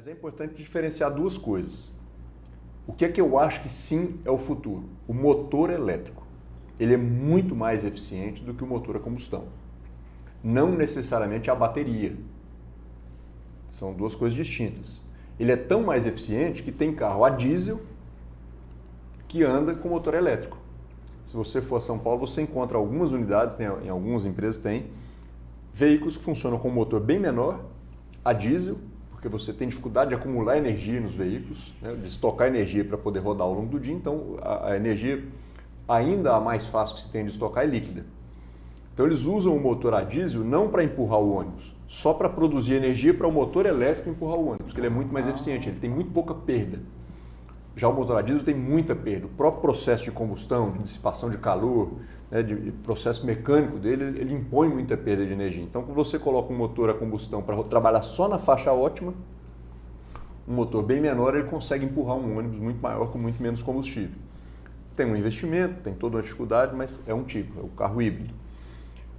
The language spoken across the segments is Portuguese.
Mas é importante diferenciar duas coisas. O que é que eu acho que sim é o futuro? O motor elétrico. Ele é muito mais eficiente do que o motor a combustão. Não necessariamente a bateria. São duas coisas distintas. Ele é tão mais eficiente que tem carro a diesel que anda com motor elétrico. Se você for a São Paulo, você encontra algumas unidades, em algumas empresas tem, veículos que funcionam com um motor bem menor, a diesel, porque você tem dificuldade de acumular energia nos veículos, né, de estocar energia para poder rodar ao longo do dia, então a energia ainda a mais fácil que se tem de estocar é líquida. Então eles usam o motor a diesel não para empurrar o ônibus, só para produzir energia para o motor elétrico empurrar o ônibus, porque ele é muito mais eficiente, ele tem muito pouca perda. Já o motor a diesel tem muita perda. O próprio processo de combustão, de dissipação de calor, né, de processo mecânico dele, ele impõe muita perda de energia. Então, quando você coloca um motor a combustão para trabalhar só na faixa ótima, um motor bem menor, ele consegue empurrar um ônibus muito maior com muito menos combustível. Tem um investimento, tem toda uma dificuldade, mas é um tipo, é o carro híbrido.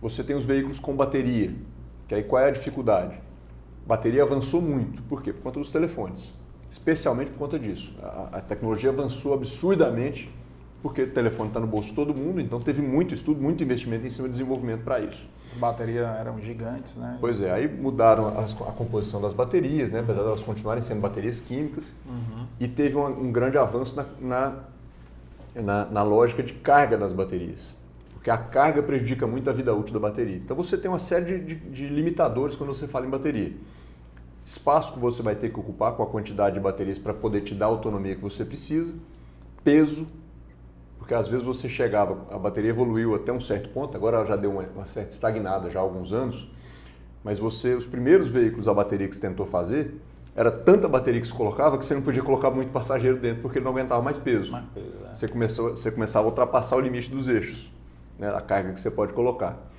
Você tem os veículos com bateria, que aí qual é a dificuldade? A bateria avançou muito. Por quê? Por conta dos telefones. Especialmente por conta disso. A tecnologia avançou absurdamente porque o telefone está no bolso de todo mundo, então teve muito estudo, muito investimento em cima de desenvolvimento para isso. As baterias eram gigantes, né? Pois é, aí mudaram a composição das baterias, né? Apesar de elas continuarem sendo baterias químicas, e teve um grande avanço na lógica de carga das baterias, porque a carga prejudica muito a vida útil da bateria. Então você tem uma série de limitadores quando você fala em bateria. Espaço que você vai ter que ocupar com a quantidade de baterias para poder te dar a autonomia que você precisa, peso, porque às vezes você chegava, a bateria evoluiu até um certo ponto, agora ela já deu uma certa estagnada já há alguns anos, mas os primeiros veículos a bateria que você tentou fazer, era tanta bateria que você colocava que você não podia colocar muito passageiro dentro porque ele não aguentava mais peso. Você começava a ultrapassar o limite dos eixos, né, a carga que você pode colocar.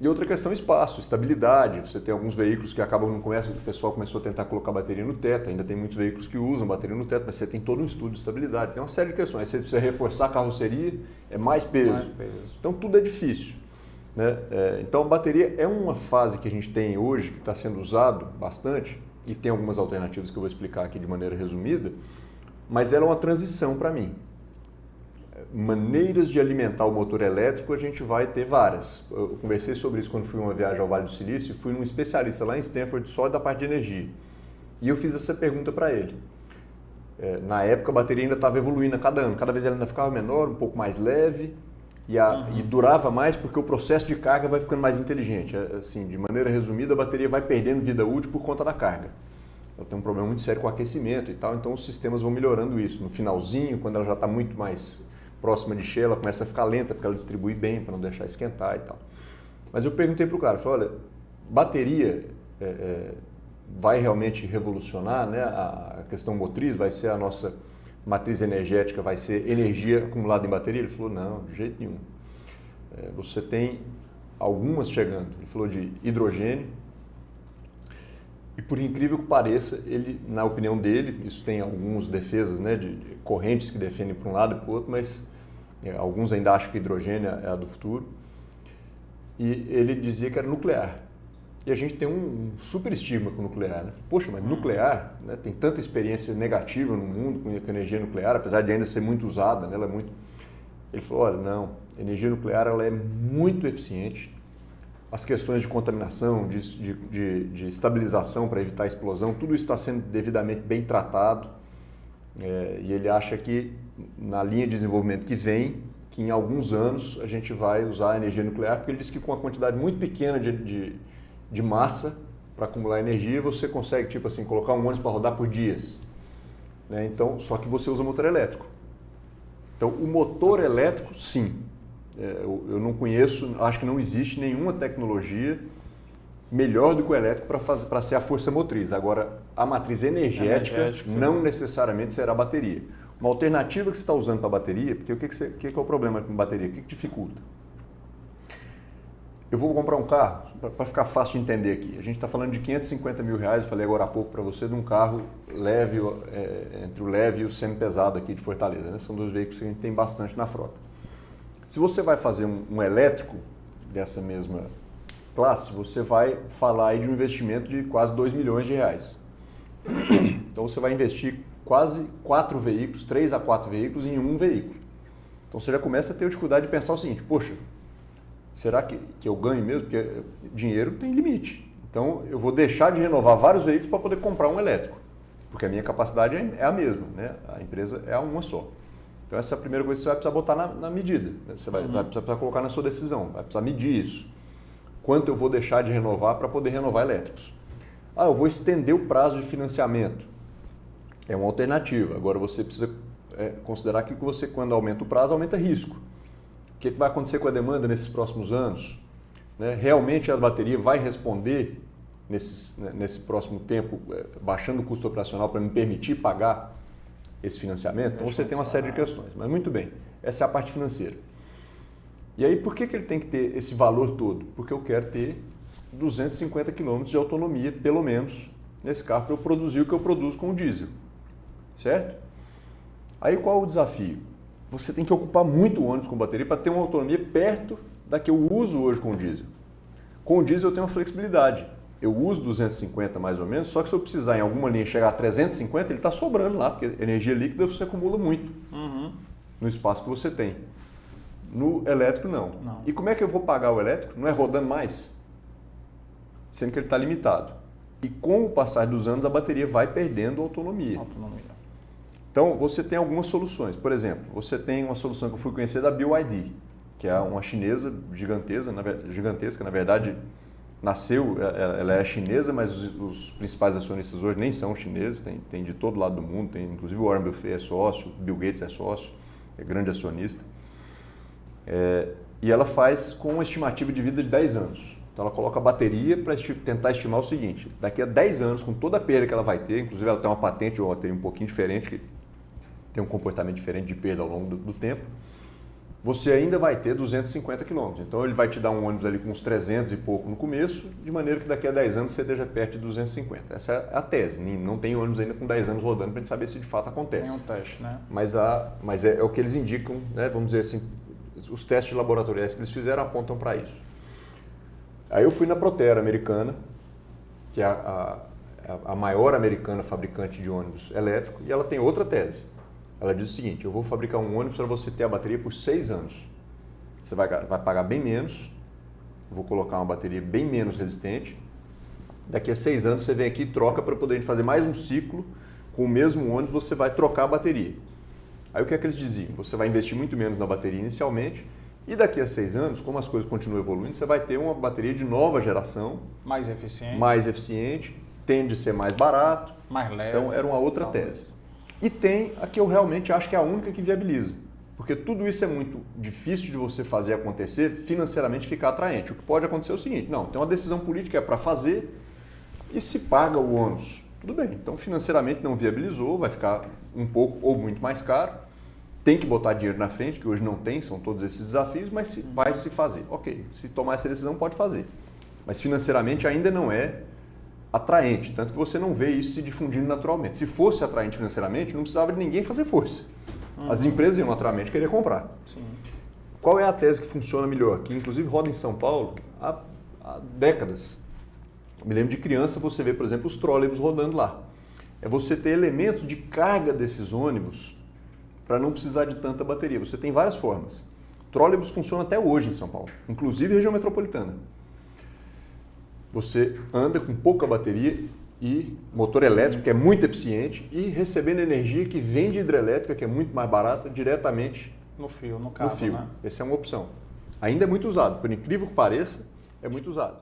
E outra questão, espaço, estabilidade. Você tem alguns veículos que acabam no começo, o pessoal começou a tentar colocar bateria no teto, ainda tem muitos veículos que usam bateria no teto, mas você tem todo um estudo de estabilidade. Tem uma série de questões. Aí você precisa reforçar a carroceria, é mais peso. Então tudo é difícil, né? Então a bateria é uma fase que a gente tem hoje, que está sendo usado bastante, e tem algumas alternativas que eu vou explicar aqui de maneira resumida, mas ela é uma transição para mim. Maneiras de alimentar o motor elétrico a gente vai ter várias. Eu conversei sobre isso quando fui uma viagem ao Vale do Silício, fui num especialista lá em Stanford só da parte de energia. E eu fiz essa pergunta para ele. Na época a bateria ainda estava evoluindo a cada ano, cada vez ela ainda ficava menor, um pouco mais leve e durava mais porque o processo de carga vai ficando mais inteligente. Assim, de maneira resumida, a bateria vai perdendo vida útil por conta da carga. Ela tem um problema muito sério com o aquecimento e tal, então os sistemas vão melhorando isso. No finalzinho, quando ela já está muito mais próxima de cheia, ela começa a ficar lenta porque ela distribui bem para não deixar esquentar e tal. Mas eu perguntei para o cara, falei, olha, bateria vai realmente revolucionar, né, a questão motriz, vai ser a nossa matriz energética, vai ser energia acumulada em bateria? Ele falou, não, de jeito nenhum. Você tem algumas chegando. Ele falou de hidrogênio, e por incrível que pareça, ele, na opinião dele, isso tem algumas defesas, né, de correntes que defendem para um lado e para o outro, mas alguns ainda acham que hidrogênio é a do futuro. E ele dizia que era nuclear. E a gente tem um super estigma com o nuclear, né? Poxa, mas nuclear, né, tem tanta experiência negativa no mundo com energia nuclear, apesar de ainda ser muito usada, né, ela é muito... Ele falou, olha, não, a energia nuclear ela é muito eficiente. As questões de contaminação, de estabilização para evitar a explosão, tudo isso está sendo devidamente bem tratado. E ele acha que na linha de desenvolvimento que vem, que em alguns anos a gente vai usar a energia nuclear, porque ele diz que com uma quantidade muito pequena de massa para acumular energia, você consegue, tipo assim, colocar um ônibus para rodar por dias. Né? Então, só que você usa motor elétrico. Então, o motor elétrico, sim. Eu não conheço, acho que não existe nenhuma tecnologia melhor do que o elétrico para ser a força motriz. Agora, a matriz energética não necessariamente será a bateria. Uma alternativa que você está usando para a bateria, porque o que é o problema com bateria? O que dificulta? Eu vou comprar um carro, para ficar fácil de entender aqui. A gente está falando de R$550 mil, eu falei agora há pouco para você, de um carro leve, entre o leve e o semi-pesado aqui de Fortaleza. Né? São dois veículos que a gente tem bastante na frota. Se você vai fazer um elétrico dessa mesma classe, você vai falar aí de um investimento de quase R$2 milhões. Então você vai investir quase 4 veículos, 3 a 4 veículos em um veículo. Então você já começa a ter dificuldade de pensar o seguinte, poxa, será que eu ganho mesmo? Porque dinheiro tem limite. Então eu vou deixar de renovar vários veículos para poder comprar um elétrico, porque a minha capacidade é a mesma, né? A empresa é uma só. Então essa é a primeira coisa que você vai precisar botar na medida. Né? Você vai precisar colocar na sua decisão, vai precisar medir isso. Quanto eu vou deixar de renovar para poder renovar elétricos? Eu vou estender o prazo de financiamento. É uma alternativa. Agora você precisa considerar que você, quando aumenta o prazo, aumenta risco. O que vai acontecer com a demanda nesses próximos anos? Né? Realmente a bateria vai responder nesse próximo tempo, baixando o custo operacional para me permitir pagar esse financiamento? Então você tem uma série de questões. Mas muito bem, essa é a parte financeira. E aí por que ele tem que ter esse valor todo? Porque eu quero ter 250 km de autonomia, pelo menos, nesse carro, para eu produzir o que eu produzo com o diesel. Certo? Aí qual é o desafio? Você tem que ocupar muito o ônibus com bateria para ter uma autonomia perto da que eu uso hoje com o diesel. Com o diesel eu tenho uma flexibilidade. Eu uso 250 mais ou menos, só que se eu precisar em alguma linha chegar a 350, ele está sobrando lá, porque energia líquida você acumula muito no espaço que você tem. No elétrico, não. E como é que eu vou pagar o elétrico? Não é rodando mais? Sendo que ele está limitado. E com o passar dos anos, a bateria vai perdendo autonomia. Então, você tem algumas soluções. Por exemplo, você tem uma solução que eu fui conhecer da BYD, que é uma chinesa gigantesca, na verdade, nasceu, ela é chinesa, mas os principais acionistas hoje nem são chineses, tem de todo lado do mundo, tem inclusive o Warren Buffett é sócio, Bill Gates é sócio, é grande acionista. E ela faz com uma estimativa de vida de 10 anos. Então ela coloca a bateria para tentar estimar o seguinte, daqui a 10 anos, com toda a perda que ela vai ter, inclusive ela tem uma patente de uma bateria um pouquinho diferente, que tem um comportamento diferente de perda ao longo do tempo, você ainda vai ter 250 km. Então ele vai te dar um ônibus ali com uns 300 e pouco no começo, de maneira que daqui a 10 anos você esteja perto de 250. Essa é a tese. Não tem ônibus ainda com 10 anos rodando para a gente saber se de fato acontece. Tem um teste, né? Mas é o que eles indicam, né? Vamos dizer assim, os testes laboratoriais que eles fizeram apontam para isso. Aí eu fui na Proterra americana, que é a maior americana fabricante de ônibus elétrico, e ela tem outra tese. Ela diz o seguinte, eu vou fabricar um ônibus para você ter a bateria por 6 anos. Você vai pagar bem menos, vou colocar uma bateria bem menos resistente. Daqui a 6 anos você vem aqui e troca para poder fazer mais um ciclo com o mesmo ônibus, você vai trocar a bateria. Aí o que é que eles diziam? Você vai investir muito menos na bateria inicialmente e daqui a 6 anos, como as coisas continuam evoluindo, você vai ter uma bateria de nova geração. Mais eficiente, tende a ser mais barato. Mais leve. Então era uma outra tese. E tem a que eu realmente acho que é a única que viabiliza. Porque tudo isso é muito difícil de você fazer acontecer, financeiramente ficar atraente. O que pode acontecer é o seguinte, não, tem uma decisão política para fazer e se paga o ônus. Tudo bem, então financeiramente não viabilizou, vai ficar um pouco ou muito mais caro. Tem que botar dinheiro na frente, que hoje não tem, são todos esses desafios, mas vai se fazer. Ok, se tomar essa decisão pode fazer. Mas financeiramente ainda não é atraente, tanto que você não vê isso se difundindo naturalmente. Se fosse atraente financeiramente, não precisava de ninguém fazer força. As empresas iam naturalmente querer comprar. Sim. Qual é a tese que funciona melhor? Que inclusive roda em São Paulo há décadas. Eu me lembro de criança, você vê, por exemplo, os trólebus rodando lá. É você ter elementos de carga desses ônibus para não precisar de tanta bateria. Você tem várias formas. Trólebus funciona até hoje em São Paulo, inclusive região metropolitana. Você anda com pouca bateria e motor elétrico, que é muito eficiente, e recebendo energia que vem de hidrelétrica, que é muito mais barata, diretamente no fio, no cabo. Essa é uma opção. Ainda é muito usado, por incrível que pareça, é muito usado.